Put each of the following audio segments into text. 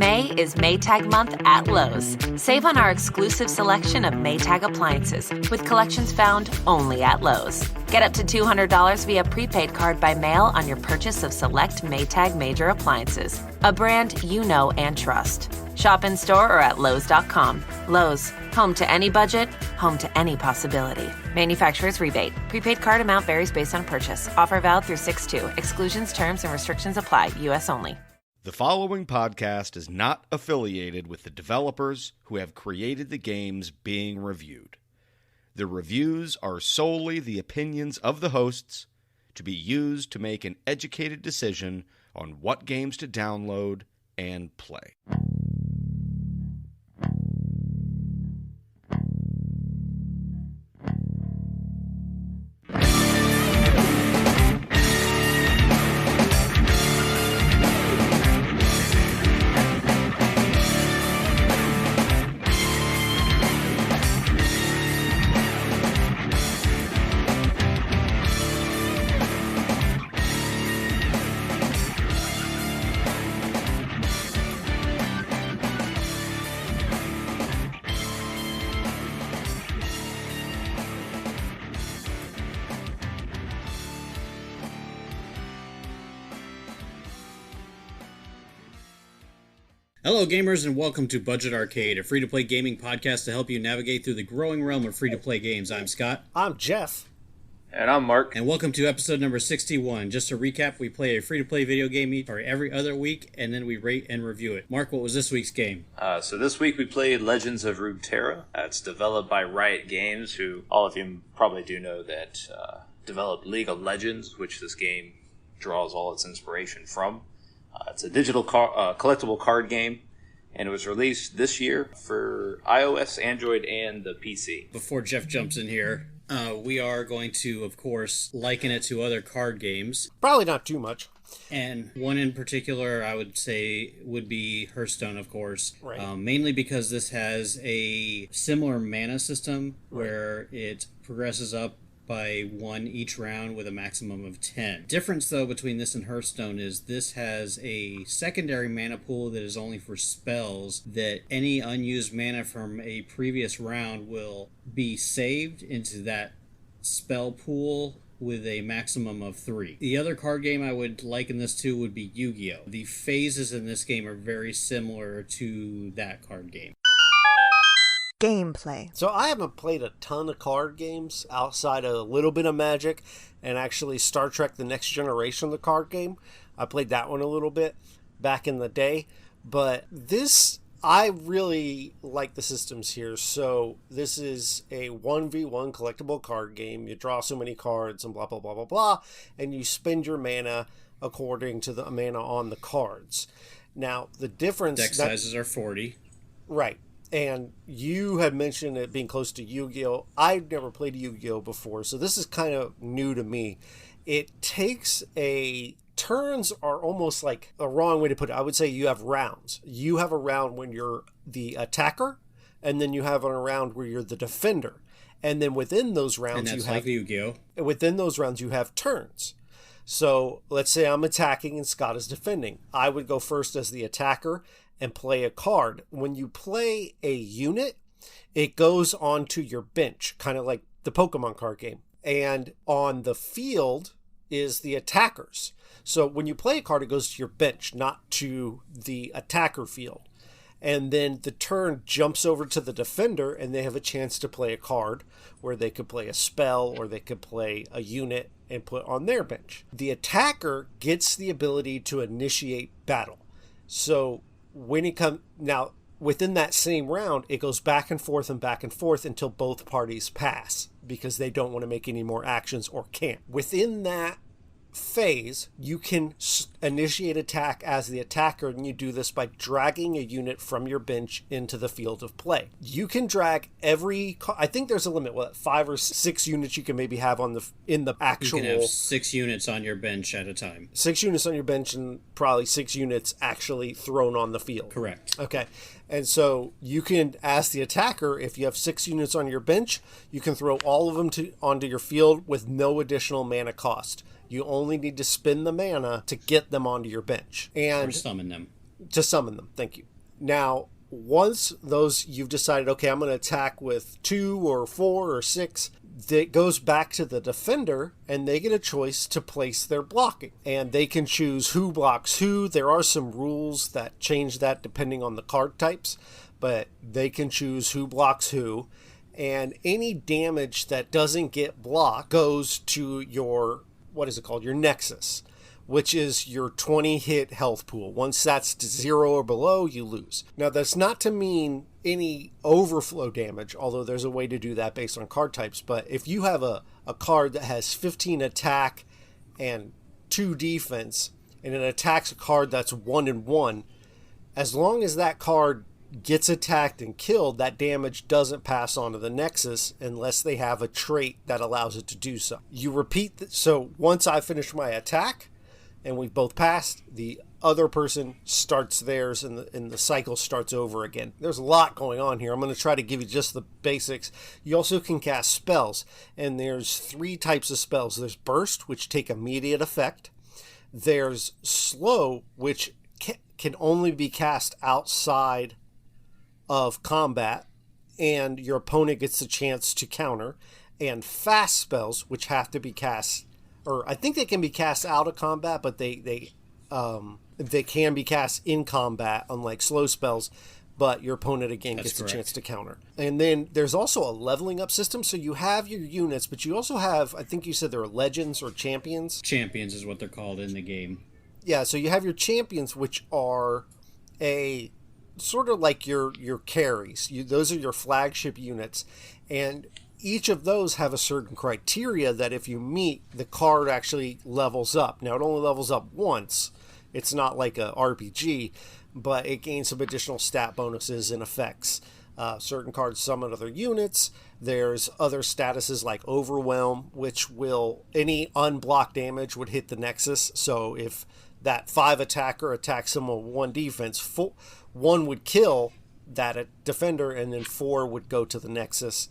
May is Maytag month at Lowe's. Save on our exclusive selection of Maytag appliances with collections found only at Lowe's. Get up to $200 via prepaid card by mail on your purchase of select Maytag major appliances, a brand you know and trust. Shop in store or at Lowe's.com. Lowe's, home to any budget, home to any possibility. Manufacturer's rebate. Prepaid card amount varies based on purchase. Offer valid through 6/2. Exclusions, terms, and restrictions apply. U.S. only. The following podcast is not affiliated with the developers who have created the games being reviewed. The reviews are solely the opinions of the hosts to be used to make an educated decision on what games to download and play. Hello gamers and welcome to Budget Arcade, a free-to-play gaming podcast to help you navigate through the growing realm of free-to-play games. I'm Scott. I'm Jeff. And I'm Mark. And welcome to episode number 61. Just to recap, we play a free-to-play video game every other week, and then we rate and review it. Mark, what was this week's game? So this week we played Legends of Runetera. It's developed by Riot Games, who all of you probably do know that developed League of Legends, which this game draws all its inspiration from. It's a digital collectible card game, and it was released this year for iOS, Android, and the PC. Before Jeff jumps in here, we are going to, of course, liken it to other card games. Probably not too much. And one in particular I would say would be Hearthstone, of course. Right. Mainly because this has a similar mana system where it progresses up by 1 each round with a maximum of 10. Difference, though, between this and Hearthstone is this has a secondary mana pool that is only for spells, that any unused mana from a previous round will be saved into that spell pool with a maximum of 3. The other card game I would liken this to would be Yu-Gi-Oh! The phases in this game are very similar to that card game. Gameplay. So I haven't played a ton of card games outside of a little bit of Magic and actually Star Trek The Next Generation, the card game. I played that one a little bit back in the day. But this, I really like the systems here. So this is a 1v1 collectible card game. You draw so many cards and blah, blah, blah, blah, blah. And you spend your mana according to the mana on the cards. Now, the difference... Deck sizes are 40. Right. And you had mentioned it being close to Yu-Gi-Oh! I've never played Yu-Gi-Oh! Before, so this is kind of new to me. It takes turns are almost like a wrong way to put it. I would say you have rounds. You have a round when you're the attacker, and then you have a round where you're the defender. And then within those rounds, and that's like Yu-Gi-Oh! Within those rounds, you have turns. So let's say I'm attacking and Scott is defending. I would go first as the attacker and play a card. When you play a unit, it goes onto your bench, kind of like the Pokemon card game. And on the field is the attackers. So when you play a card, it goes to your bench, not to the attacker field. And then the turn jumps over to the defender, and they have a chance to play a card where they could play a spell or they could play a unit and put on their bench. The attacker gets the ability to initiate battle. So when it comes now within that same round, it goes back and forth until both parties pass because they don't want to make any more actions or can't. Within that phase, you can initiate attack as the attacker, and you do this by dragging a unit from your bench into the field of play. You can drag I think there's a limit, 5 or 6 units you can maybe have in the actual... You can have 6 units on your bench at a time. 6 units on your bench and probably 6 units actually thrown on the field. Correct. Okay. And so you can, as the attacker, if you have 6 units on your bench, you can throw all of them onto your field with no additional mana cost. You only need to spend the mana to get them onto your bench. And or summon them. To summon them, thank you. Now, once those you've decided, okay, I'm going to attack with 2 or 4 or 6, that goes back to the defender, and they get a choice to place their blocking. And they can choose who blocks who. There are some rules that change that depending on the card types, but they can choose who blocks who. And any damage that doesn't get blocked goes to your, what is it called? Your Nexus, which is your 20 hit health pool. Once that's 0 or below, you lose. Now, that's not to mean any overflow damage, although there's a way to do that based on card types. But if you have a card that has 15 attack and 2 defense, and it attacks a card that's 1 and 1, as long as that card gets attacked and killed, that damage doesn't pass on to the Nexus unless they have a trait that allows it to do so. You repeat, so once I finish my attack, and we've both passed, the other person starts theirs, and the cycle starts over again. There's a lot going on here. I'm going to try to give you just the basics. You also can cast spells, and there's 3 types of spells. There's Burst, which take immediate effect. There's Slow, which can only be cast outside of combat, and your opponent gets a chance to counter. And Fast spells, which have to be cast, or I think they can be cast out of combat, but they can be cast in combat, unlike slow spells, but your opponent again gets a chance to counter. And then there's also a leveling up system, so you have your units, but you also have, I think you said there are legends or champions? Champions is what they're called in the game. Yeah, so you have your champions, which are a sort of like your carries. Those are your flagship units, and each of those have a certain criteria that if you meet, the card actually levels up. Now, it only levels up once. It's not like a RPG, but it gains some additional stat bonuses and effects. Certain cards summon other units. There's other statuses like Overwhelm, which will, any unblocked damage would hit the Nexus. So if that 5 attacker attacks someone with 1 defense, 1 would kill that defender, and then 4 would go to the Nexus.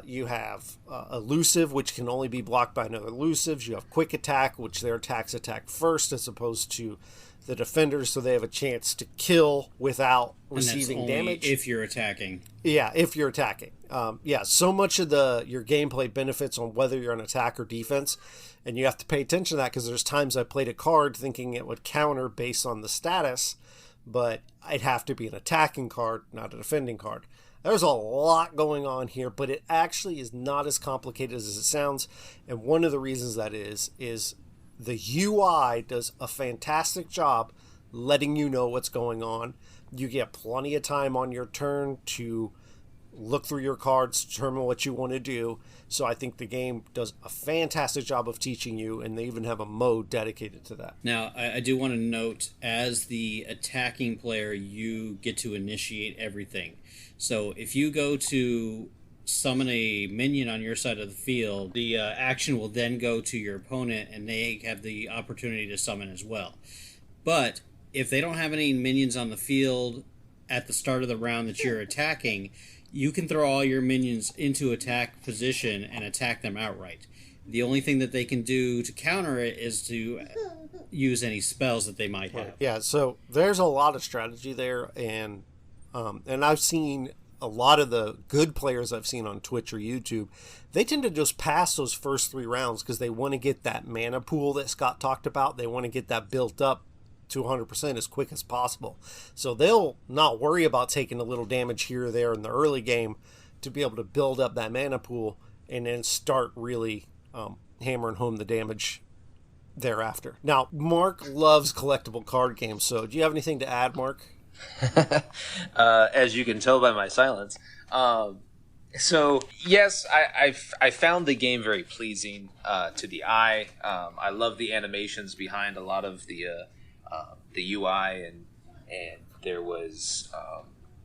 You have Elusive, which can only be blocked by another Elusives. You have Quick Attack, which their attacks attack first as opposed to the defenders, so they have a chance to kill without receiving damage. If you're attacking. Yeah, if you're attacking. So much of your gameplay benefits on whether you're an attack or defense, and you have to pay attention to that because there's times I played a card thinking it would counter based on the status, but I'd have to be an attacking card, not a defending card. There's a lot going on here, but it actually is not as complicated as it sounds. And one of the reasons that is the UI does a fantastic job letting you know what's going on. You get plenty of time on your turn to look through your cards, determine what you want to do. So I think the game does a fantastic job of teaching you, and they even have a mode dedicated to that. Now, I do want to note, as the attacking player, you get to initiate everything. So if you go to summon a minion on your side of the field, the action will then go to your opponent, and they have the opportunity to summon as well. But if they don't have any minions on the field at the start of the round that you're attacking, you can throw all your minions into attack position and attack them outright. The only thing that they can do to counter it is to use any spells that they might have. Yeah, so there's a lot of strategy there, and I've seen a lot of the good players I've seen on Twitch or YouTube, they tend to just pass those first 3 rounds because they want to get that mana pool that Scott talked about. They want to get that built up to 100% as quick as possible. So they'll not worry about taking a little damage here or there in the early game to be able to build up that mana pool and then start really hammering home the damage thereafter. Now, Mark loves collectible card games, so do you have anything to add, Mark? As you can tell by my silence. So yes, I found the game very pleasing to the eye. I love the animations behind a lot of the UI, and there was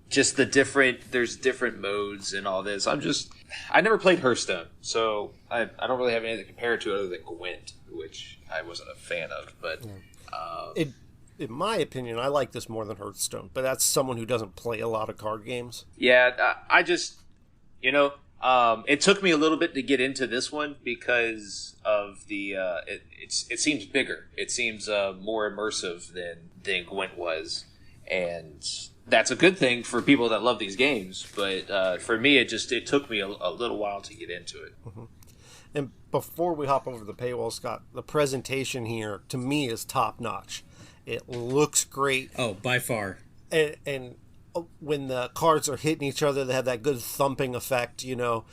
just there's different modes and all this. I never played Hearthstone, so I don't really have anything to compare it to other than Gwent, which I wasn't a fan of. But in my opinion, I like this more than Hearthstone, but that's someone who doesn't play a lot of card games. Yeah, I just, it took me a little bit to get into this one because of the, it seems bigger. It seems more immersive than Gwent was. And that's a good thing for people that love these games. But for me, it took me a little while to get into it. Mm-hmm. And before we hop over the paywall, Scott, the presentation here to me is top notch. It looks great. Oh, by far. And when the cards are hitting each other, they have that good thumping effect, you know.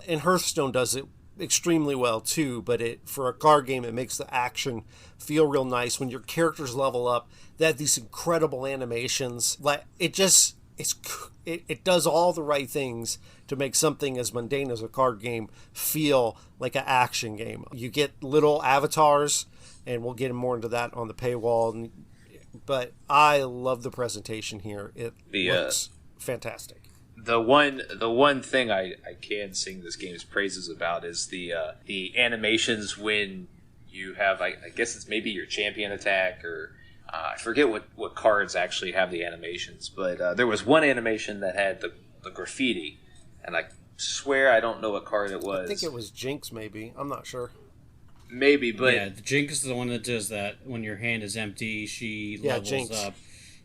And Hearthstone does it extremely well too, but for a card game, it makes the action feel real nice. When your characters level up, they have these incredible animations. Like it does all the right things to make something as mundane as a card game feel like an action game. You get little avatars, and we'll get more into that on the paywall. But I love the presentation here. It looks fantastic. The one thing I can sing this game's praises about is the animations when you have, I guess it's maybe your champion attack, or I forget what cards actually have the animations, but there was one animation that had the graffiti, and I swear I don't know what card it was. I think it was Jinx, maybe. I'm not sure. Maybe, but... Yeah, the Jinx is the one that does that. When your hand is empty, she levels Jinx. up.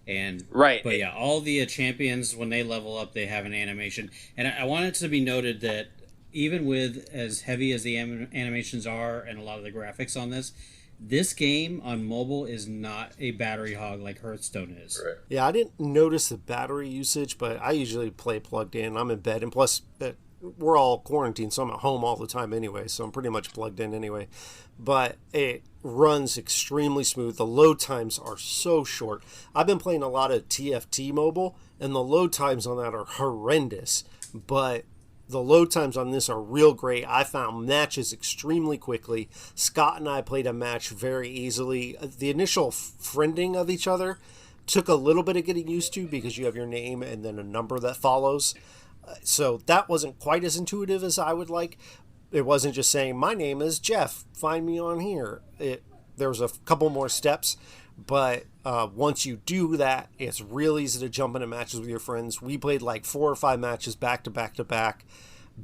And right. But yeah, all the champions, when they level up, they have an animation. And I want it to be noted that even with as heavy as the animations are and a lot of the graphics on this game on mobile is not a battery hog like Hearthstone is. Right. Yeah, I didn't notice the battery usage, but I usually play plugged in. I'm in bed, and plus we're all quarantined, so I'm at home all the time anyway, so I'm pretty much plugged in anyway. But it runs extremely smooth. The load times are so short. I've been playing a lot of TFT mobile, and the load times on that are horrendous, but the load times on this are real great. I found matches extremely quickly. Scott and I played a match very easily. The initial friending of each other took a little bit of getting used to because you have your name and then a number that follows. So that wasn't quite as intuitive as I would like. It wasn't just saying, my name is Jeff, find me on here. There was a couple more steps, but once you do that, it's real easy to jump into matches with your friends. We played like 4 or 5 matches back to back to back.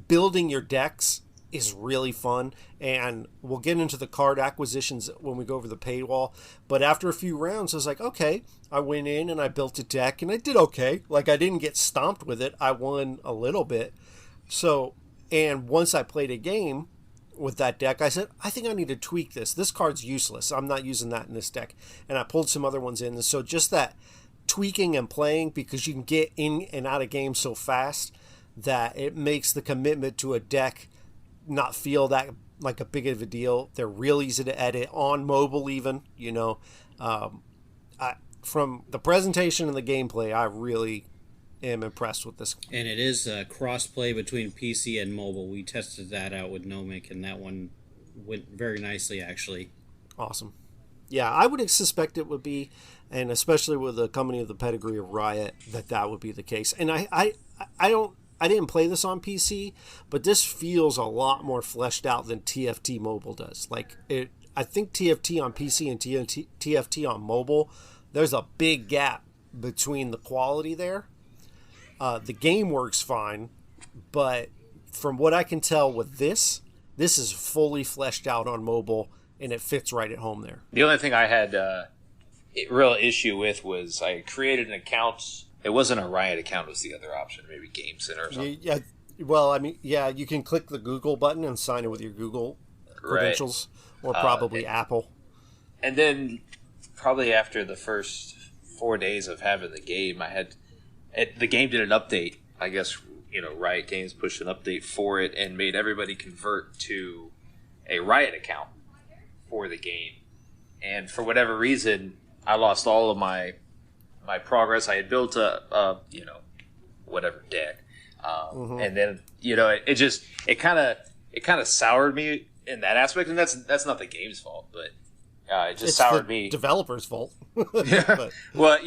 Building your decks is really fun, and we'll get into the card acquisitions when we go over the paywall. But after a few rounds, I was like, okay, I went in and I built a deck, and I did okay. Like, I didn't get stomped with it. I won a little bit. So, and once I played a game with that deck, I said, I think I need to tweak this. This card's useless. I'm not using that in this deck. And I pulled some other ones in. And so just that tweaking and playing, because you can get in and out of games so fast that it makes the commitment to a deck not feel that like a big of a deal. They're real easy to edit on mobile even, you know. From the presentation and the gameplay, I really am impressed with this. And it is cross-play between PC and mobile. We tested that out with Nomic, and that one went very nicely, actually. Awesome. Yeah, I would suspect it would be, and especially with a company of the pedigree of Riot, that would be the case. And I didn't play this on PC, but this feels a lot more fleshed out than TFT mobile does. I think TFT on PC and TFT on mobile, there's a big gap between the quality there. The game works fine, but from what I can tell with this is fully fleshed out on mobile, and it fits right at home there. The only thing I had a real issue with was I created an account. It wasn't a Riot account, it was the other option, maybe Game Center or something. Yeah, well, I mean, yeah, you can click the Google button and sign in with your Google credentials, or probably Apple. And then probably after the first 4 days of having the game, the game did an update. I guess, Riot Games pushed an update for it and made everybody convert to a Riot account for the game. And for whatever reason, I lost all of my progress. I had built a whatever deck. And then, it kind of soured me in that aspect. And that's not the game's fault, but it just soured me. Developer's fault. Yeah. Well,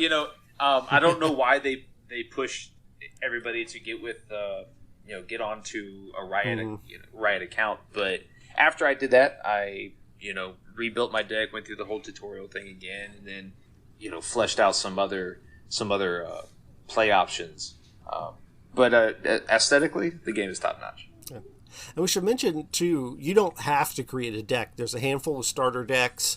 I don't know why they pushed everybody to get with, get onto a Riot account. But after I did that, I, rebuilt my deck, went through the whole tutorial thing again, and then, fleshed out some other play options. But aesthetically, the game is top notch. Yeah. And we should mention too, you don't have to create a deck. There's a handful of starter decks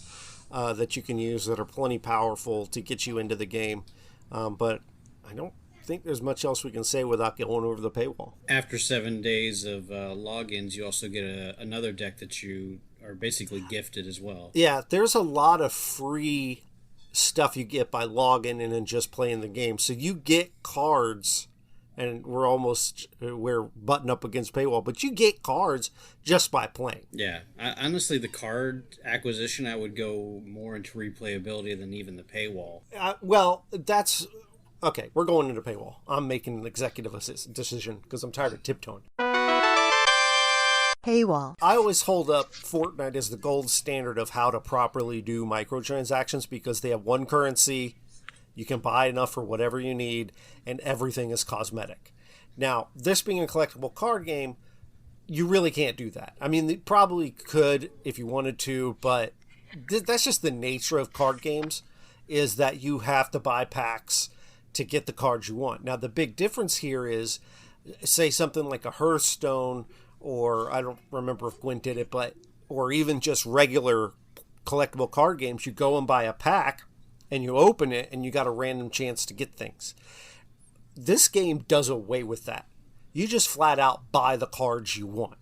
that you can use that are plenty powerful to get you into the game. But I don't think there's much else we can say without going over the paywall. After 7 days of logins, you also get another deck that you are basically gifted as well. Yeah, there's a lot of free stuff you get by logging in and just playing the game. So you get cards, and we're butting up against paywall, but you get cards just by playing. Yeah, honestly, the card acquisition, I would go more into replayability than even the paywall. Well, that's... Okay, we're going into paywall. I'm making an executive decision because I'm tired of tiptoeing. Paywall. I always hold up Fortnite as the gold standard of how to properly do microtransactions because they have one currency, you can buy enough for whatever you need, and everything is cosmetic. Now, this being a collectible card game, you really can't do that. I mean, they probably could if you wanted to, but that's just the nature of card games, is that you have to buy packs to get the cards you want. Now, the big difference here is, say something like a Hearthstone, or I don't remember if Gwent did it, or even just regular collectible card games, you go and buy a pack, and you open it, and you got a random chance to get things. This game does away with that. You just flat out buy the cards you want.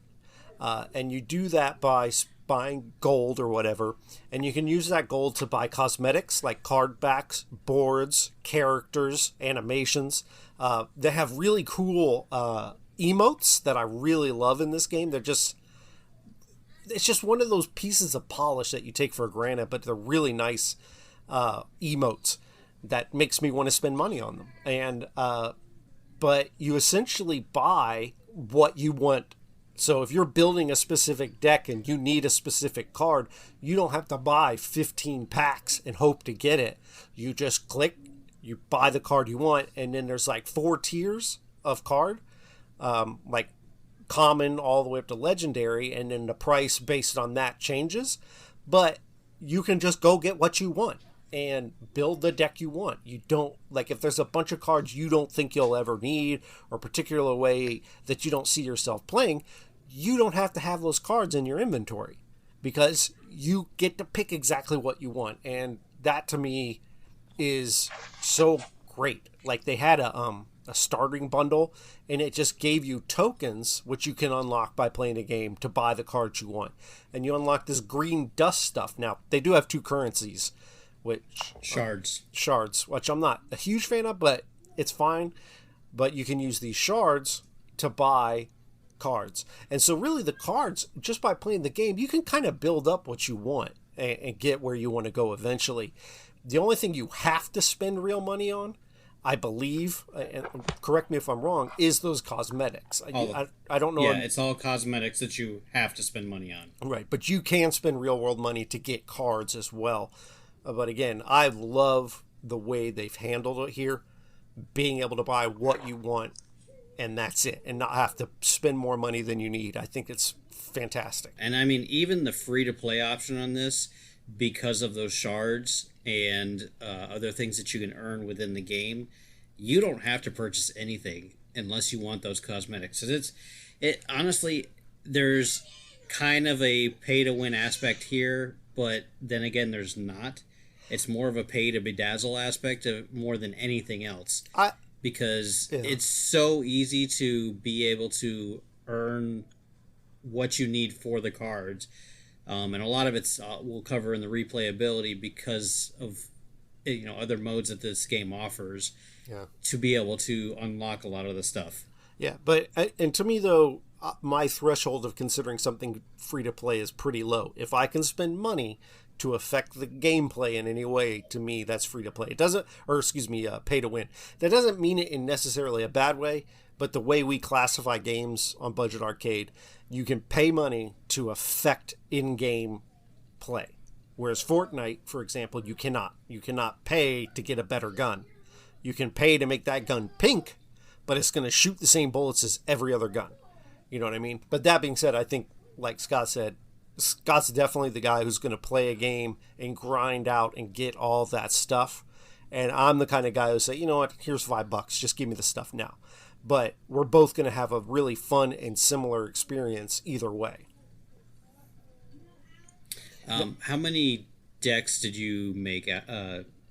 And you do that by buying gold or whatever, and you can use that gold to buy cosmetics like card backs, boards, characters, animations. They have really cool emotes that I really love in this game. It's just one of those pieces of polish that you take for granted, but they're really nice emotes that makes me want to spend money on them. And but you essentially buy what you want. So if you're building a specific deck and you need a specific card, you don't have to buy 15 packs and hope to get it. You just click, you buy the card you want, and then there's like 4 tiers of card, like common all the way up to legendary, and then the price based on that changes. But you can just go get what you want and build the deck you want. You don't, like, if there's a bunch of cards you don't think you'll ever need, or a particular way that you don't see yourself playing, you don't have to have those cards in your inventory because you get to pick exactly what you want. And that to me is so great. Like, they had a starting bundle, and it just gave you tokens which you can unlock by playing a game to buy the cards you want. And you unlock this green dust stuff. Now, they do have 2 currencies, which shards, which I'm not a huge fan of, but it's fine. But you can use these shards to buy cards. And so really the cards, just by playing the game, you can kind of build up what you want and get where you want to go eventually. The only thing you have to spend real money on, I believe, and correct me if I'm wrong, is those cosmetics. I don't know. Yeah, it's all cosmetics that you have to spend money on. Right, but you can spend real world money to get cards as well. But again, I love the way they've handled it here, being able to buy what you want, and that's it, and not have to spend more money than you need. I think it's fantastic. And I mean, even the free-to-play option on this, because of those shards and other things that you can earn within the game, you don't have to purchase anything unless you want those cosmetics. Because honestly, there's kind of a pay-to-win aspect here, but then again, there's not. It's more of a pay-to-bedazzle aspect of more than anything else. Because it's so easy to be able to earn what you need for the cards. And a lot of it's we'll cover in the replayability because of other modes that this game offers to be able to unlock a lot of the stuff. Yeah, but and to me though, my threshold of considering something free to play is pretty low. If I can spend money to affect the gameplay in any way, to me that's free to play. It doesn't, pay to win. That doesn't mean it in necessarily a bad way, but the way we classify games on Budget Arcade, you can pay money to affect in-game play. Whereas Fortnite, for example, you cannot. You cannot pay to get a better gun. You can pay to make that gun pink, but it's going to shoot the same bullets as every other gun. You know what I mean? But that being said, I think, like Scott said, Scott's definitely the guy who's going to play a game and grind out and get all that stuff. And I'm the kind of guy who say, you know what, here's $5, just give me the stuff now. But we're both going to have a really fun and similar experience either way. How many decks did you make,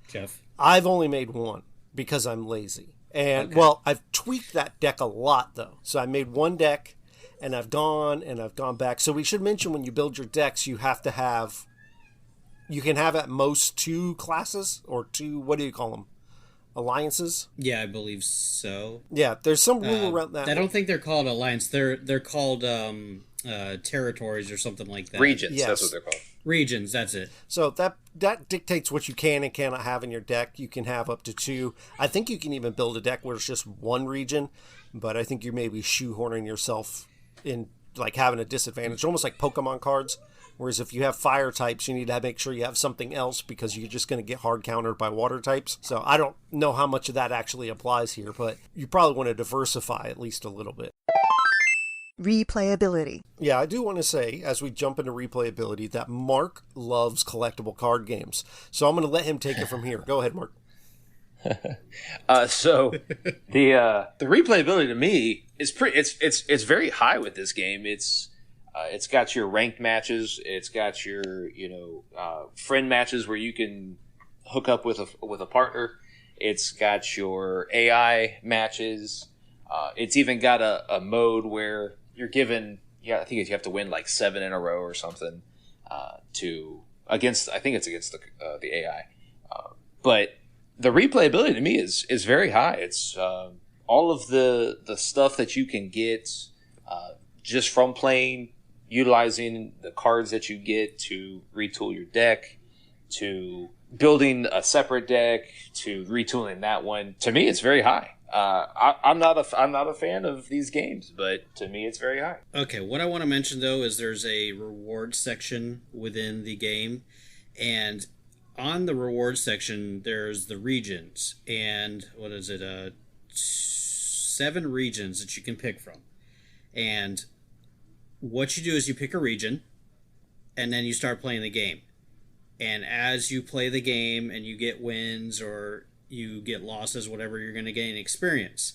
Jeff? I've only made one because I'm lazy. And, well, I've tweaked that deck a lot, though. So I made one deck, and I've gone back. So we should mention when you build your decks, you have to have... You can have at most 2 classes, or 2, what do you call them? Alliances? Yeah, I believe so. Yeah, there's some rule around that. I don't think they're called alliance. They're called territories or something like that. Regions, Yes. that's what they're called. Regions, that's it. So that dictates what you can and cannot have in your deck. You can have up to 2. I think you can even build a deck where it's just 1 region, but I think you may be shoehorning yourself in, like, having a disadvantage, almost like Pokemon cards. Whereas if you have fire types, you need to make sure you have something else because you're just going to get hard countered by water types. So I don't know how much of that actually applies here, but you probably want to diversify at least a little bit. Replayability. Yeah, I do want to say, as we jump into replayability, that Mark loves collectible card games. So I'm going to let him take it from here. Go ahead, Mark. So the replayability to me is it's very high with this game. It's got your ranked matches. It's got your friend matches where you can hook up with a partner. It's got your AI matches. It's even got a mode where you're given. Yeah, I think you have to win like 7 in a row or something against. I think it's against the AI. But the replayability to me is very high. It's all of the stuff that you can get just from playing. Utilizing the cards that you get to retool your deck, to building a separate deck, to retooling that one. To me, it's very high. I'm not a fan of these games, but to me, it's very high. Okay, what I want to mention though is there's a reward section within the game, and on the reward section there's the regions, and what is it? 7 regions that you can pick from, and what you do is you pick a region, and then you start playing the game. And as you play the game and you get wins or you get losses, whatever, you're going to gain experience.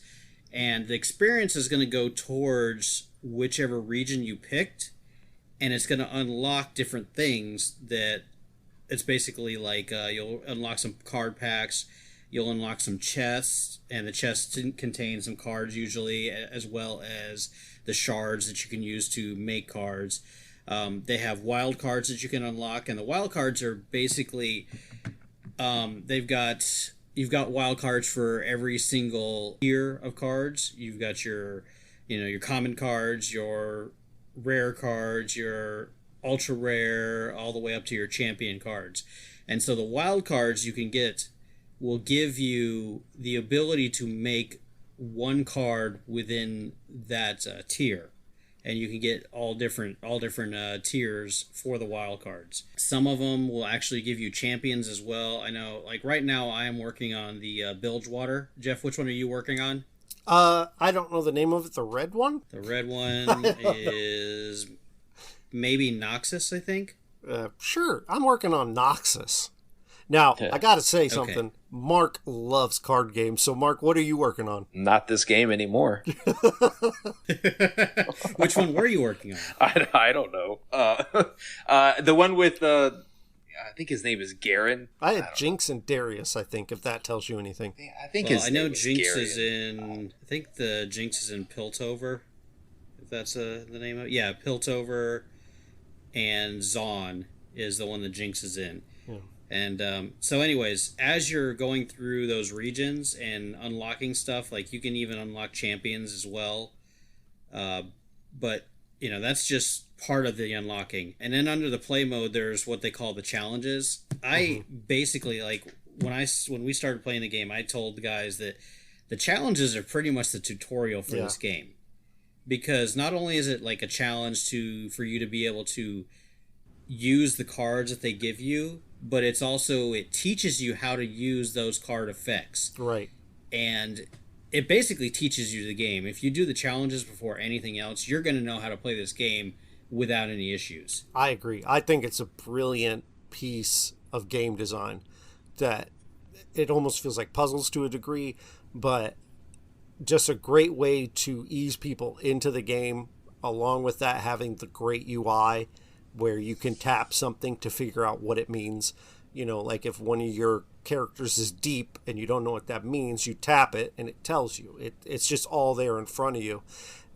And the experience is going to go towards whichever region you picked, and it's going to unlock different things that it's basically like you'll unlock some card packs, you'll unlock some chests, and the chests contain some cards usually, as well as the shards that you can use to make cards. They have wild cards that you can unlock, and the wild cards are basically you've got wild cards for every single tier of cards. You've got your common cards, your rare cards, your ultra rare, all the way up to your champion cards. And so the wild cards you can get will give you the ability to make one card within that tier, and you can get all different tiers for the wild cards. Some of them will actually give you champions as well. I know, like right now, I am working on the Bilgewater. Jeff, which one are you working on? I don't know the name of it. The red one? The red one is maybe Noxus, I think. Sure, I'm working on Noxus. Now, I gotta say something. Okay. Mark loves card games. So, Mark, what are you working on? Not this game anymore. Which one were you working on? I don't know. The one with, I think his name is Garen. I had Jinx and Darius, I think, if that tells you anything. Yeah, I think I know Jinx is in... I think the Jinx is in Piltover, if that's the name of it. Yeah, Piltover, and Zaun is the one that Jinx is in. Yeah. And so anyways, as you're going through those regions and unlocking stuff, like you can even unlock champions as well. But, that's just part of the unlocking. And then under the play mode, there's what they call the challenges. I basically, like, when we started playing the game, I told the guys that the challenges are pretty much the tutorial for this game. Because not only is it like a challenge for you to be able to use the cards that they give you, but it teaches you how to use those card effects. Right. And it basically teaches you the game. If you do the challenges before anything else, you're going to know how to play this game without any issues. I agree. I think it's a brilliant piece of game design that it almost feels like puzzles to a degree, but just a great way to ease people into the game, along with that having the great UI where you can tap something to figure out what it means. Like if one of your characters is deep and you don't know what that means, you tap it and it tells you. It's just all there in front of you.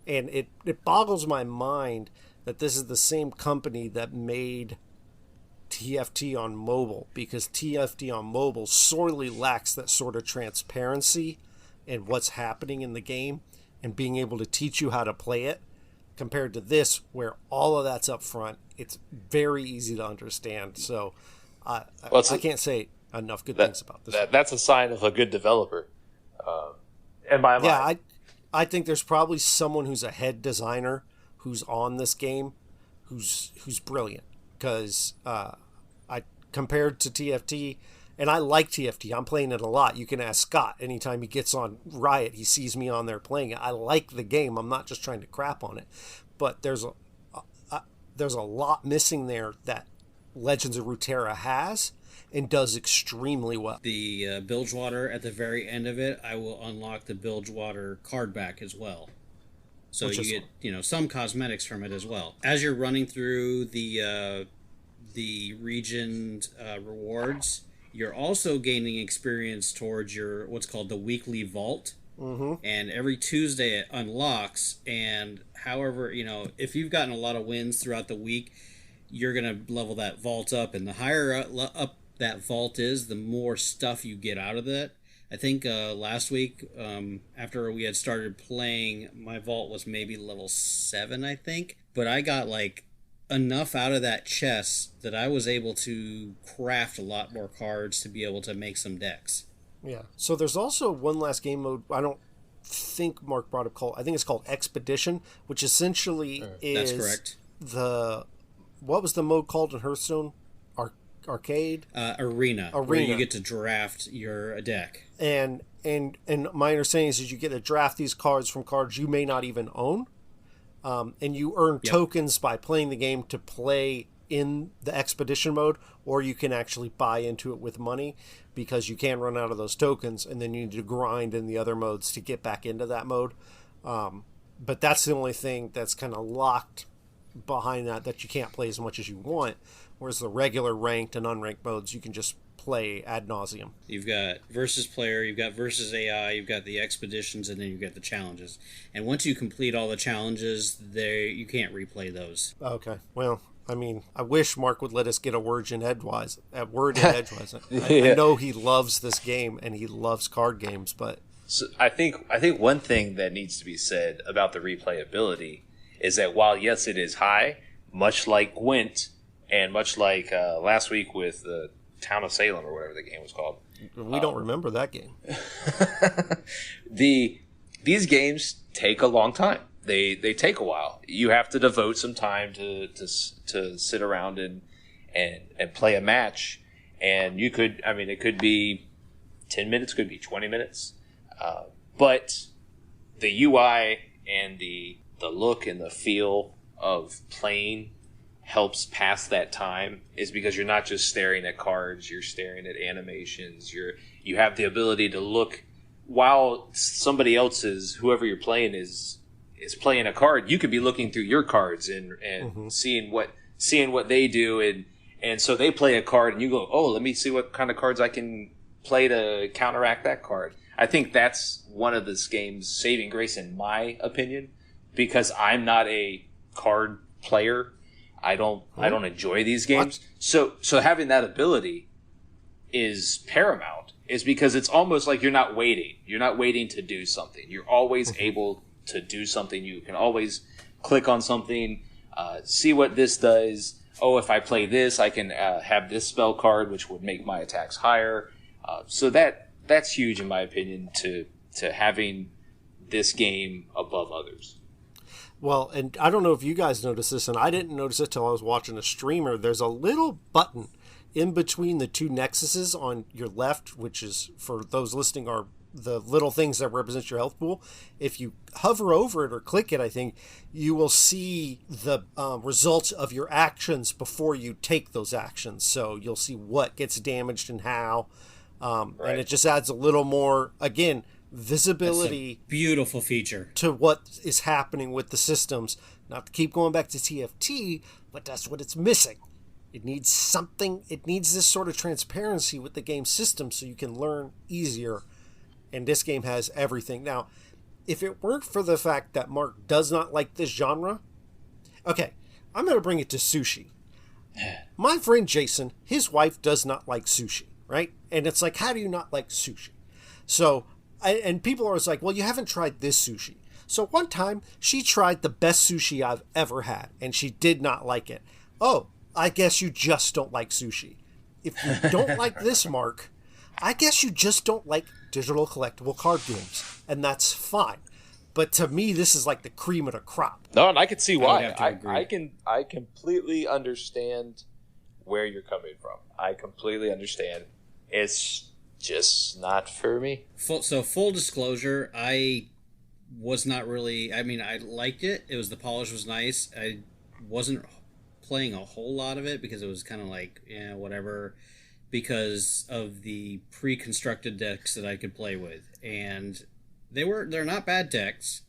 And it boggles my mind that this is the same company that made TFT on mobile, because TFT on mobile sorely lacks that sort of transparency in what's happening in the game and being able to teach you how to play it, compared to this where all of that's up front. It's very easy to understand. So I can't say enough good things about this. That's a sign of a good developer. In my mind. Yeah, I think there's probably someone who's a head designer who's on this game who's brilliant, because I compared to TFT, and I like TFT. I'm playing it a lot. You can ask Scott anytime he gets on Riot. He sees me on there playing it. I like the game. I'm not just trying to crap on it, but there's a lot missing there that Legends of Runeterra has and does extremely well. The Bilgewater at the very end of it, I will unlock the Bilgewater card back as well. So you get, some cosmetics from it as well. As you're running through the region rewards, you're also gaining experience towards your what's called the weekly vault. Mm-hmm. And every Tuesday it unlocks. And however, if you've gotten a lot of wins throughout the week, you're going to level that vault up. And the higher up that vault is, the more stuff you get out of it. I think last week, after we had started playing, my vault was maybe level 7, I think. But I got enough out of that chest that I was able to craft a lot more cards to be able to make some decks. Yeah. So there's also one last game mode. I don't think Mark brought up I think it's called Expedition, which essentially is... That's correct. What was the mode called in Hearthstone? Arcade? Arena. Where you get to draft your deck. And my understanding is you get to draft these cards from cards you may not even own. And you earn tokens by playing the game to play in the expedition mode, or you can actually buy into it with money, because you can run out of those tokens and then you need to grind in the other modes to get back into that mode. But that's the only thing that's kind of locked behind that you can't play as much as you want, whereas the regular ranked and unranked modes you can just play ad nauseum. You've got versus player, you've got versus AI, you've got the expeditions, and then you've got the challenges. And once you complete all the challenges, you can't replay those. Okay. Well, I mean, I wish Mark would let us get a word in edgewise. I know he loves this game and he loves card games, but so I think one thing that needs to be said about the replayability is that while yes, it is high, much like Gwent and much like last week with the Town of Salem or whatever the game was called. We don't remember that game. These games take a long time. They take a while. You have to devote some time to sit around and play a match. And it could be 10 minutes, could be 20 minutes. But the UI and the look and the feel of playing helps pass that time, is because you're not just staring at cards, you're staring at animations, you have the ability to look while somebody else's, whoever you're playing is playing a card, you could be looking through your cards and mm-hmm. seeing what they do, and so they play a card and you go, oh, let me see what kind of cards I can play to counteract that card. I think that's one of this game's saving grace, in my opinion, because I'm not a card player. I don't enjoy these games. What? So having that ability is paramount, is because it's almost like you're not waiting. You're not waiting to do something. You're always able to do something. You can always click on something, see what this does. Oh, if I play this, I can have this spell card, which would make my attacks higher. So that's huge, in my opinion, to having this game above others. Well, and I don't know if you guys noticed this, and I didn't notice it till I was watching a streamer. There's a little button in between the two nexuses on your left, which is, for those listening, are the little things that represent your health pool. If you hover over it or click it, I think, you will see the results of your actions before you take those actions. So you'll see what gets damaged and how. Right. And it just adds a little more, again, visibility. Beautiful feature to what is happening with the systems. Not to keep going back to TFT, but that's what it's missing. It needs something. It needs this sort of transparency with the game system so you can learn easier. And this game has everything. Now, if it weren't for the fact that Mark does not like this genre, okay, I'm going to bring it to sushi. My friend Jason, his wife does not like sushi, right? And it's like, how do you not like sushi? So, and people are always like, well, you haven't tried this sushi. So one time, she tried the best sushi I've ever had, and she did not like it. Oh, I guess you just don't like sushi. If you don't like this, Mark, I guess you just don't like digital collectible card games, and that's fine. But to me, this is like the cream of the crop. No, and I can see why. agree. I completely understand where you're coming from. I completely understand. It's just not for me. Full disclosure, I was not really. I mean, I liked it. The polish was nice. I wasn't playing a whole lot of it because it was kind of like, yeah, whatever, because of the pre-constructed decks that I could play with, and they're not bad decks,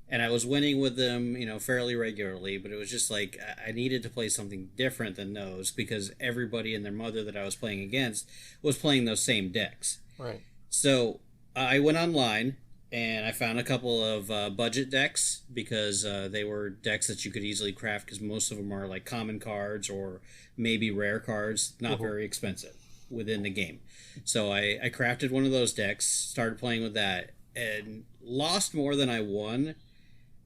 and I was winning with them, fairly regularly, but it was just like I needed to play something different than those because everybody and their mother that I was playing against was playing those same decks. Right. So I went online and I found a couple of budget decks because they were decks that you could easily craft because most of them are like common cards or maybe rare cards, not very expensive within the game. So I crafted one of those decks, started playing with that, and lost more than I won.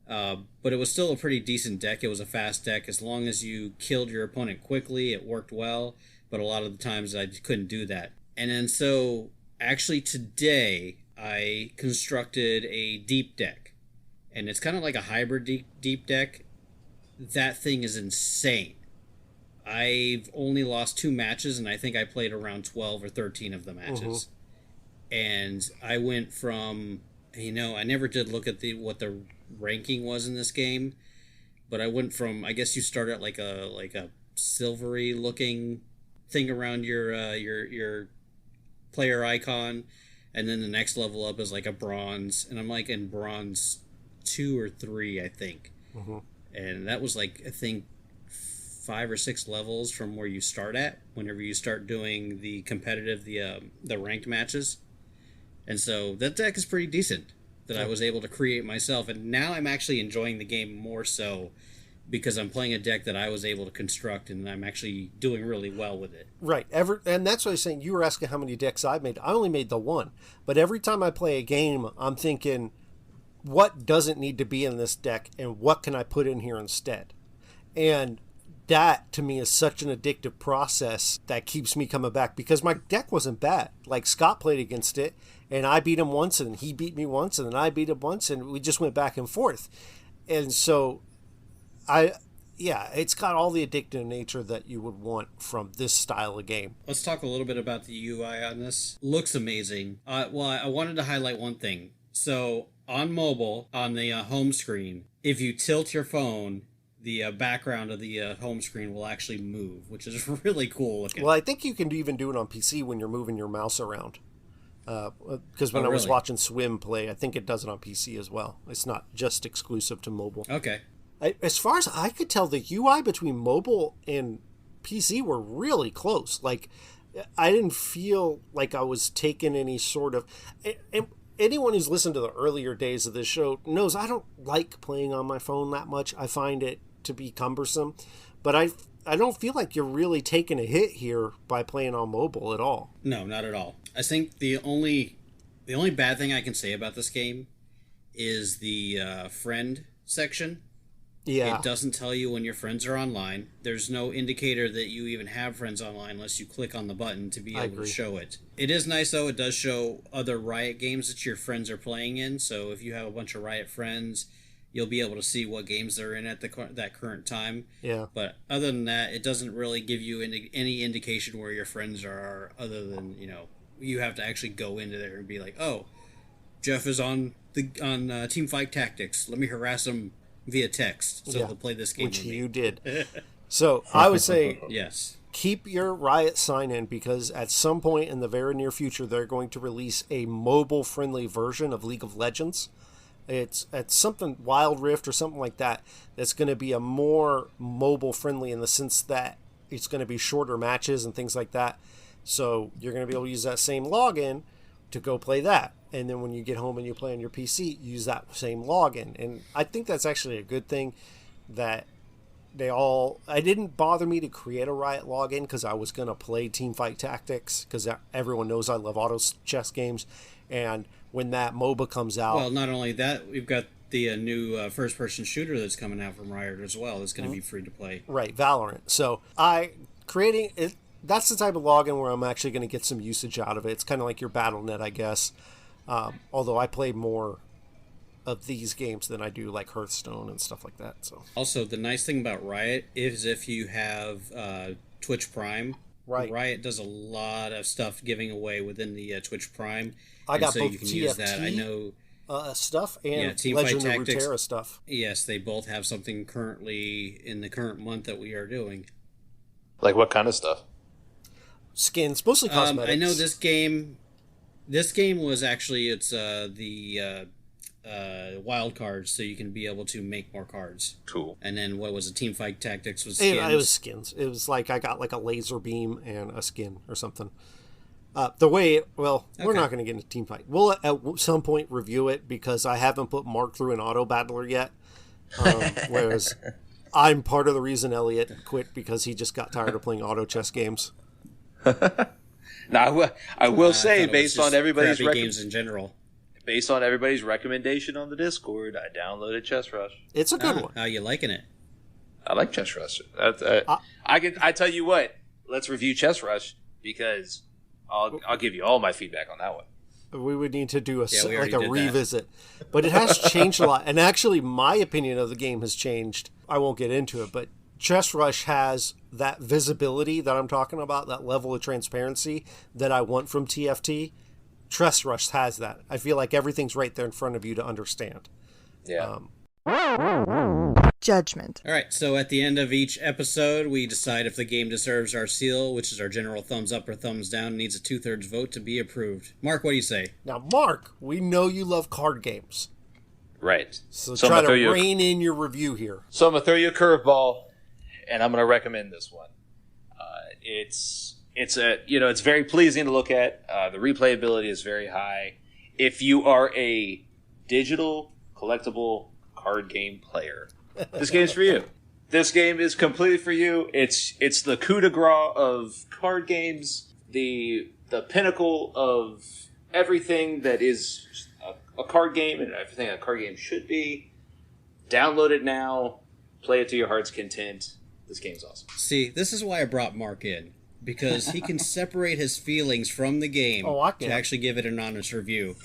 But it was still a pretty decent deck. It was a fast deck. As long as you killed your opponent quickly, it worked well. But a lot of the times I couldn't do that. And then so actually today I constructed a deep deck. And it's kind of like a hybrid deep deck. That thing is insane. I've only lost 2 matches, and I think I played around 12 or 13 of the matches. And I went from, I never did look at what the ranking was in this game, but I went from, I guess you start at like a silvery looking thing around your player icon, and then the next level up is like a bronze, and I'm like in bronze 2 or 3, I think. And that was like, I think 5 or 6 levels from where you start at whenever you start doing the competitive, the ranked matches. And so that deck is pretty decent that I was able to create myself. And now I'm actually enjoying the game more so because I'm playing a deck that I was able to construct, and I'm actually doing really well with it. Right. And that's what I was saying. You were asking how many decks I've made. I only made the one. But every time I play a game, I'm thinking, what doesn't need to be in this deck, and what can I put in here instead? And that, to me, is such an addictive process that keeps me coming back because my deck wasn't bad. Like, Scott played against it, and I beat him once, and he beat me once, and then I beat him once, and we just went back and forth. And so, it's got all the addictive nature that you would want from this style of game. Let's talk a little bit about the UI on this. Looks amazing. I wanted to highlight one thing. So, on mobile, on the home screen, if you tilt your phone, the background of the home screen will actually move, which is really cool looking. Well, I think you can even do it on PC when you're moving your mouse around. Because when I was watching Swim play, I think it does it on PC as well. It's not just exclusive to mobile. Okay. As far as I could tell, the UI between mobile and PC were really close. Like, I didn't feel like I was taking any sort of... And anyone who's listened to the earlier days of this show knows I don't like playing on my phone that much. I find it to be cumbersome. But I don't feel like you're really taking a hit here by playing on mobile at all. No, not at all. I think the only bad thing I can say about this game is the friend section. Yeah. It doesn't tell you when your friends are online. There's no indicator that you even have friends online unless you click on the button to be able to show it. It is nice, though. It does show other Riot games that your friends are playing in. So if you have a bunch of Riot friends, you'll be able to see what games they're in at that current time. Yeah. But other than that, it doesn't really give you any indication where your friends are, other than, you have to actually go into there and be like, oh, Jeff is on Teamfight Tactics. Let me harass him via text so he'll play this game which with me. you did. So I would say yes, keep your Riot sign in, because at some point in the very near future they're going to release a mobile friendly version of League of Legends. It's something Wild Rift or something like that that's going to be a more mobile friendly, in the sense that it's going to be shorter matches and things like that. So you're going to be able to use that same login to go play that. And then when you get home and you play on your PC, use that same login. And I think that's actually a good thing that it didn't bother me to create a Riot login because I was going to play Teamfight Tactics because everyone knows I love auto chess games. And when that MOBA comes out... Well, not only that, we've got the new first-person shooter that's coming out from Riot as well. It's going to be free to play. Right, Valorant. So that's the type of login where I'm actually going to get some usage out of it. It's kind of like your BattleNet, I guess. Although I play more of these games than I do like Hearthstone and stuff like that. So also, the nice thing about Riot is if you have Twitch Prime, right. Riot does a lot of stuff giving away within the Twitch Prime. I got so both you can TFT use that. I know stuff and Teamfight Legends of Tactics Runetera stuff. Yes, they both have something currently in the current month that we are doing. Like what kind of stuff? Skins, mostly cosmetics. I know this game. This game was actually the wild cards, so you can be able to make more cards. Cool. And then what was it? Teamfight Tactics was skins. It was skins. It was like I got like a laser beam and a skin or something. We're not going to get into Teamfight. We'll at some point review it because I haven't put Mark through an auto battler yet. Whereas I'm part of the reason Elliot quit because he just got tired of playing auto chess games. Now, I will say, based on everybody's games in general, based on everybody's recommendation on the Discord, I downloaded Chess Rush. It's a good one. How you liking it? I like Chess Rush. I tell you what. Let's review Chess Rush because I'll give you all my feedback on that one. We would need to do a revisit, that. But it has changed a lot. And actually, my opinion of the game has changed. I won't get into it, but Chess Rush has that visibility that I'm talking about, that level of transparency that I want from TFT. Chess Rush has that. I feel like everything's right there in front of you to understand. Yeah. Judgment. All right, so at the end of each episode, we decide if the game deserves our seal, which is our general thumbs up or thumbs down, and needs a 2/3 vote to be approved. Mark, what do you say? Now, Mark, we know you love card games. Right. So try to rein in your review here. So I'm going to throw you a curveball, and I'm going to recommend this one. It's very pleasing to look at. The replayability is very high. If you are a digital collectible card game player, this game's for you. This game is completely for you. It's the coup de grace of card games, the pinnacle of everything that is a card game and everything a card game should be. Download it now. Play it to your heart's content. This game's awesome. See, this is why I brought Mark in. Because he can separate his feelings from the game to actually give it an honest review.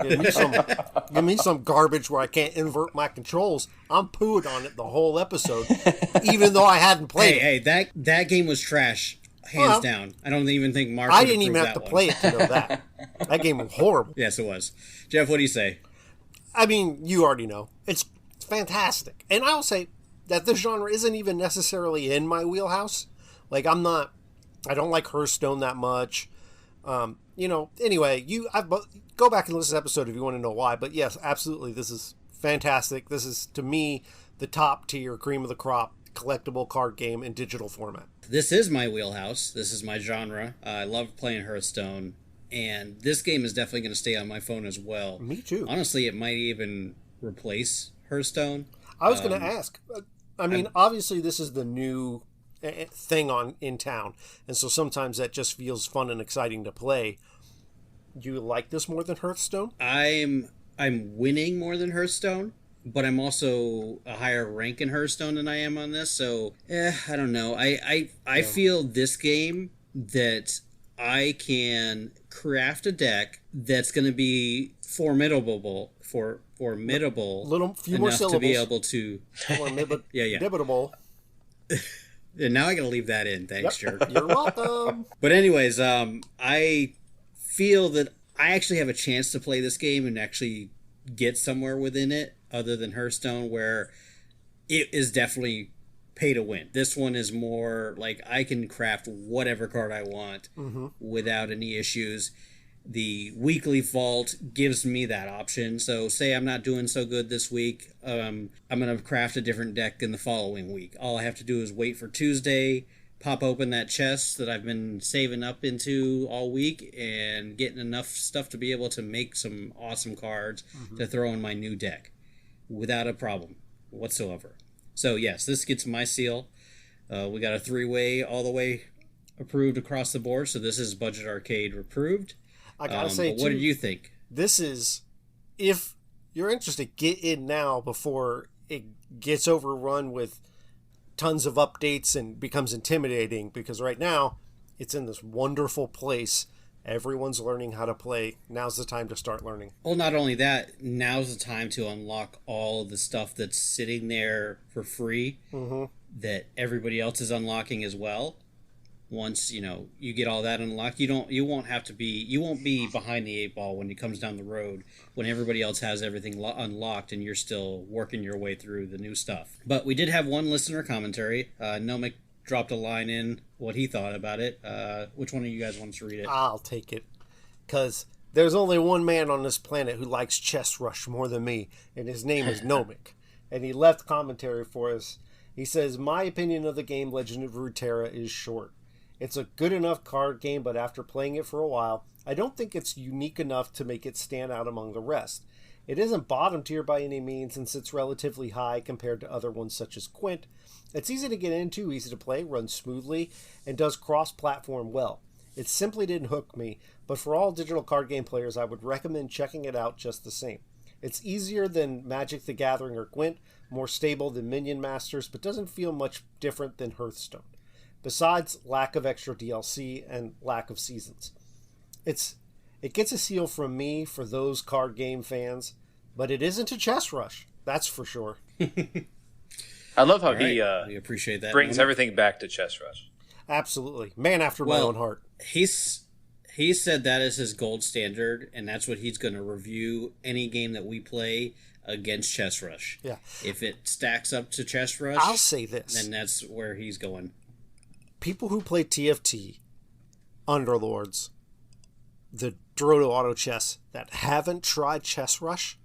Give me some garbage where I can't invert my controls. I'm pooed on it the whole episode, even though I hadn't played it. Hey, that game was trash, hands down. I don't even think Mark. I didn't even have to play it to know that. That game was horrible. Yes, it was. Jeff, what do you say? I mean, you already know. It's fantastic, and I'll say that this genre isn't even necessarily in my wheelhouse. Like I don't like Hearthstone that much. Anyway, go back and listen to this episode if you want to know why. But yes, absolutely, this is fantastic. This is, to me, the top tier, cream of the crop, collectible card game in digital format. This is my wheelhouse. This is my genre. I love playing Hearthstone. And this game is definitely going to stay on my phone as well. Me too. Honestly, it might even replace Hearthstone. I was going to ask. Obviously, this is the new thing in town, and so sometimes that just feels fun and exciting to play. Do you like this more than Hearthstone? I'm winning more than Hearthstone, but I'm also a higher rank in Hearthstone than I am on this, so I don't know. I feel this game that I can craft a deck that's going to be formidable Few more enough to be able to formidable. And now I gotta leave that in. Thanks, jerk. You're welcome. But anyways, I feel that I actually have a chance to play this game and actually get somewhere within it, other than Hearthstone, where it is definitely pay to win. This one is more like I can craft whatever card I want without any issues. The weekly vault gives me that option. So say I'm not doing so good this week, I'm going to craft a different deck in the following week. All I have to do is wait for Tuesday, pop open that chest that I've been saving up into all week and getting enough stuff to be able to make some awesome cards to throw in my new deck without a problem whatsoever. So yes, this gets my seal. We got a 3-way all the way approved across the board, so this is Budget Arcade approved. I gotta say, what did you think? This is, if you're interested, get in now before it gets overrun with tons of updates and becomes intimidating, because right now it's in this wonderful place. Everyone's learning how to play. Now's the time to start learning. Well, not only that, now's the time to unlock all the stuff that's sitting there for free that everybody else is unlocking as well. Once you get all that unlocked, you won't be behind the 8 ball when it comes down the road, when everybody else has everything unlocked and you're still working your way through the new stuff. But we did have one listener commentary. Nomic dropped a line in what he thought about it. Which one of you guys wants to read it? I'll take it, because there's only one man on this planet who likes Chess Rush more than me, and his name is Nomic. And he left commentary for us. He says, my opinion of the game Legend of Runeterra is short. It's a good enough card game, but after playing it for a while, I don't think it's unique enough to make it stand out among the rest. It isn't bottom tier by any means and sits relatively high compared to other ones such as Quint. It's easy to get into, easy to play, runs smoothly, and does cross-platform well. It simply didn't hook me, but for all digital card game players, I would recommend checking it out just the same. It's easier than Magic the Gathering or Gwent, more stable than Minion Masters, but doesn't feel much different than Hearthstone. Besides lack of extra DLC and lack of seasons. It gets a seal from me for those card game fans, but it isn't a Chess Rush, that's for sure. I love how we appreciate that. brings everything back to Chess Rush. Absolutely. Man after my own heart. He said that is his gold standard, and that's what he's going to review any game that we play against Chess Rush. Yeah. If it stacks up to Chess Rush, I'll say this. then that's where he's going. People who play TFT, Underlords, the Doroto Auto Chess that haven't tried Chess Rush,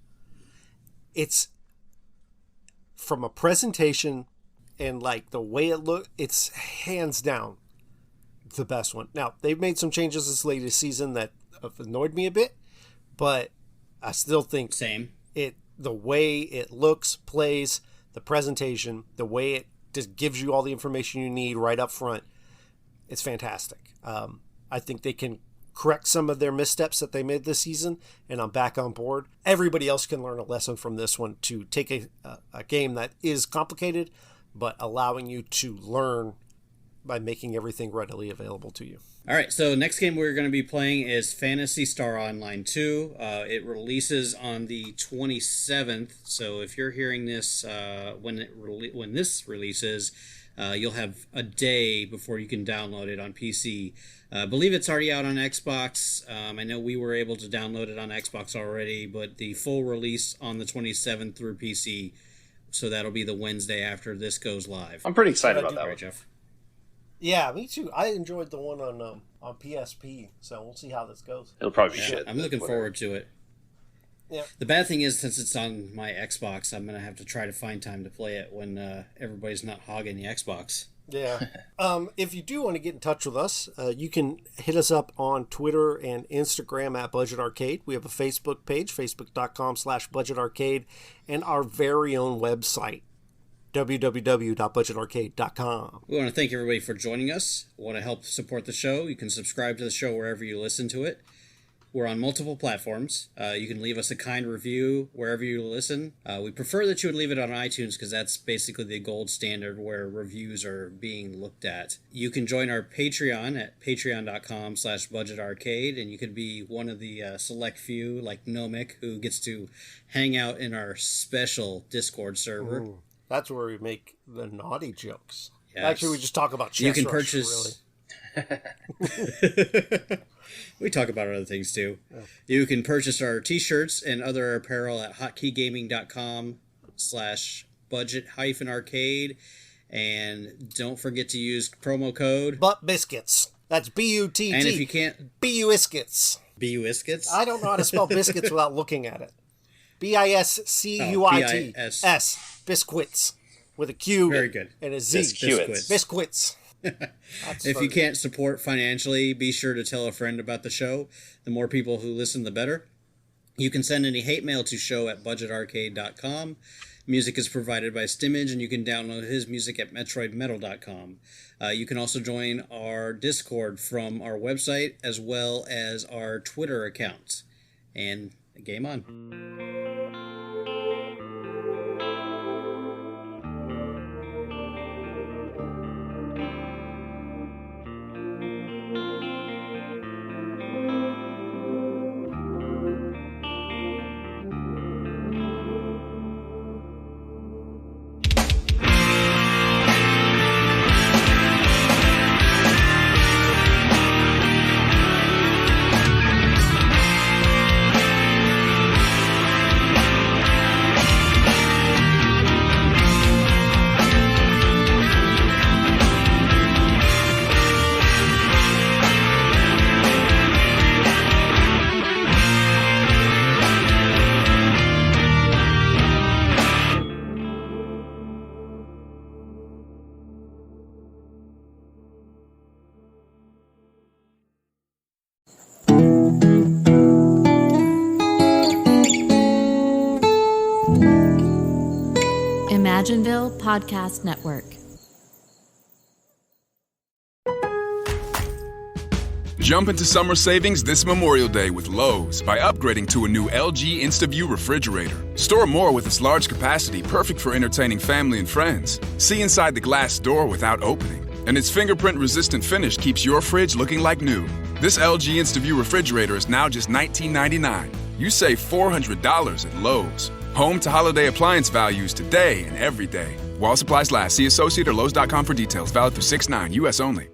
it's from a presentation and like the way it looks, it's hands down the best one. Now, they've made some changes this latest season that have annoyed me a bit, but I still think the way it looks, plays, the presentation, the way it just gives you all the information you need right up front, it's fantastic. I think they can correct some of their missteps that they made this season, and I'm back on board. Everybody else can learn a lesson from this one to take a game that is complicated, but allowing you to learn by making everything readily available to you. All right, so next game we're going to be playing is Phantasy Star Online 2. It releases on the 27th, so if you're hearing this when this releases, you'll have a day before you can download it on PC. I believe it's already out on Xbox. I know we were able to download it on Xbox already, but the full release on the 27th through PC, so that'll be the Wednesday after this goes live. I'm pretty excited about that one. Right, Jeff? Yeah, me too. I enjoyed the one on PSP, so we'll see how this goes. It'll probably be shit. I'm looking forward to it. Yeah. The bad thing is, since it's on my Xbox, I'm going to have to try to find time to play it when everybody's not hogging the Xbox. Yeah. If you do want to get in touch with us, you can hit us up on Twitter and Instagram at Budget Arcade. We have a Facebook page, facebook.com/budgetarcade, and our very own website, www.budgetarcade.com. We want to thank everybody for joining us. Want to help support the show? You can subscribe to the show wherever you listen to it. We're on multiple platforms. You can leave us a kind review wherever you listen. We prefer that you would leave it on iTunes because that's basically the gold standard where reviews are being looked at. You can join our Patreon at patreon.com/budgetarcade, and you could be one of the select few, like Nomic, who gets to hang out in our special Discord server. Ooh, that's where we make the naughty jokes. Yes. Actually, we just talk about Chess You can Rush, purchase... really. We talk about other things too. Yeah. You can purchase our t-shirts and other apparel at hotkeygaming.com/budget-arcade. And don't forget to use promo code Butt Biscuits. That's B-U-T-T. And if you can't... B-U-Iskits. B-U-Iskits? I don't know how to spell biscuits without looking at it. B-I-S-C-U-I-T-S. Biscuits. With a Q. Very good. And a Z. Biscuits. Biscuits. If you can't support financially, be sure to tell a friend about the show. The more people who listen, the better. You can send any hate mail to show@budgetarcade.com. Music is provided by Stimage, and you can download his music at metroidmetal.com. You can also join our Discord from our website, as well as our Twitter accounts. And game on. Imagineville Podcast Network. Jump into summer savings this Memorial Day with Lowe's by upgrading to a new LG InstaView refrigerator. Store more with its large capacity, perfect for entertaining family and friends. See inside the glass door without opening. And its fingerprint-resistant finish keeps your fridge looking like new. This LG InstaView refrigerator is now just $19.99. You save $400 at Lowe's. Home to holiday appliance values today and every day. While supplies last, see associate or Lowe's.com for details. Valid through 6/9, U.S. only.